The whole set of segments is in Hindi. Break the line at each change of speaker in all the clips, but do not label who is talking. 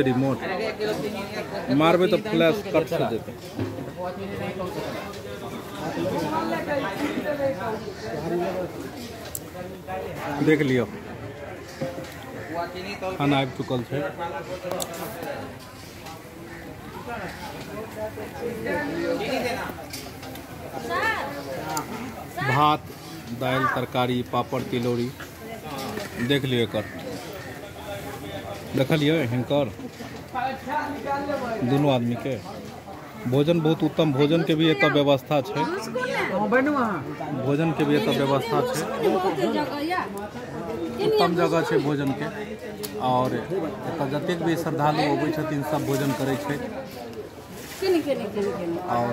रिमोट मारबे तो फ्लैश कट से देते। देख लियो खाना आबि चुकल है। भात दाल तरकारी पापड़ तिलौरी देख लियो कर देखलिए हिनकर दोनों आदमी के भोजन बहुत उत्तम भोजन के भी एत व्यवस्था है। भोजन के भी एत व्यवस्था है। उत्तम जगह है भोजन के और एत जतेक भी श्रद्धालु अबै छथिन सब भोजन करै छै। और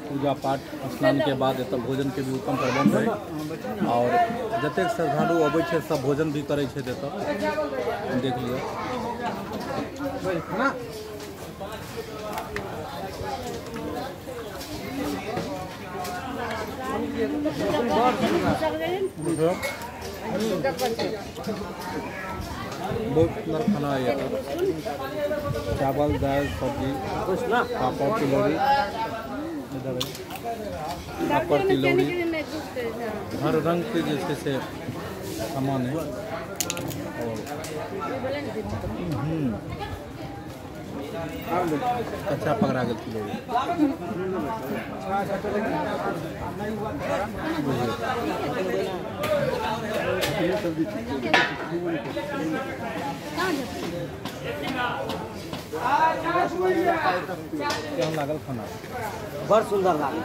पूजा पाठ स्नान के बाद एत भोजन के भी उत्तम प्रबंध है और जतेक श्रद्धालु अबै छै सब भोजन भी करै छै। एत देख लियो बहुत सुंदर खाना है। चावल दाल सब्जी पापड़ तिलौरी पापड़ तिलौरी हर रंग के जैसे से सामान है। और कच्चा पकड़ा गया तिलौरी केहन लागल खाना?
बड़ सुंदर लागल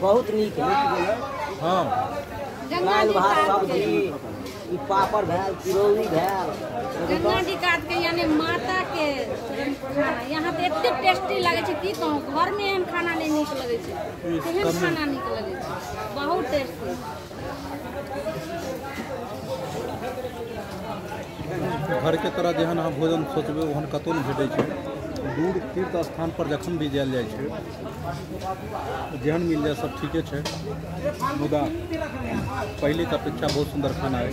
बहुत नीक है।
हाँ
दाल भात सब्जी पापड़ भेल तिलौरी भेल
गंगा जी काट के यानी माता के खाना यहाँ पे एते टेस्टी लगे छै की कहूँ। घर में एहन खाना नहीं नीक लगे छै। केहन खाना नीक लगे छै बहुत टेस्टी।
घर के तरह जहन अहाँ भोजन सोचबे ओहन कतौ नहीं भेटै छै। दूर तीर्थ स्थान पर जखन भी जायल जाइ छै जेहन मिल जाए सब ठीके छै। मुदा पहले के अपेक्षा बहुत सुंदर खाना है।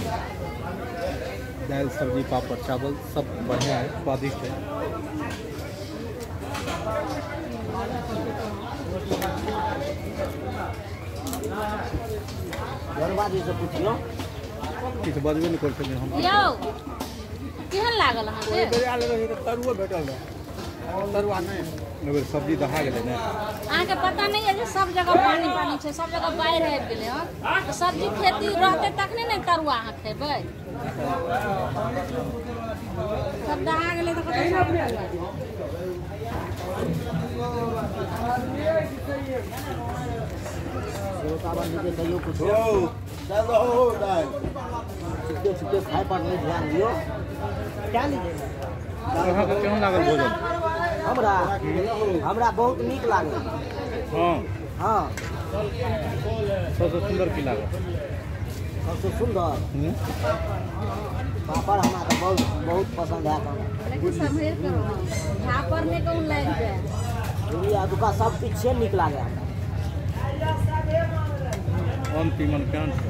दाल सब्जी पापड़ चावल सब बढ़िया है स्वादिष्ट है। किछु बजबे नहीं कर सकते हम।
केहन लागल अहाँके?
तरुआ भेटल तरुआ नहीं
सब्जी दहा गेलै ने।
अहाँके पता नहीं है जे सब जगह पानी पानी छै सब जगह बाढ़ि आबि गेलै हँ। तो सब्जी खेती रहतै तखने ने तरुआ अहाँ खेबै। सब दहा गेलै तो
छुट्टे खाए पर नहीं ध्यान दियो। क्या लीजिए
केहन लागल भोजन?
हमरा बहुत नीक लागल।
हाँ
हाँ
सबसे सुंदर की लागल?
सबसे सुंदर पापड़ हमरा तो बहुत पसंद है।
झापर में कौन लाग जाए
दुका सब पीछे नीक लागे।
तीमन केहन छै?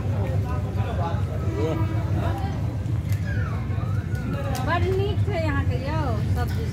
बड़ नीक छै यहाँ के यौ सब्जी।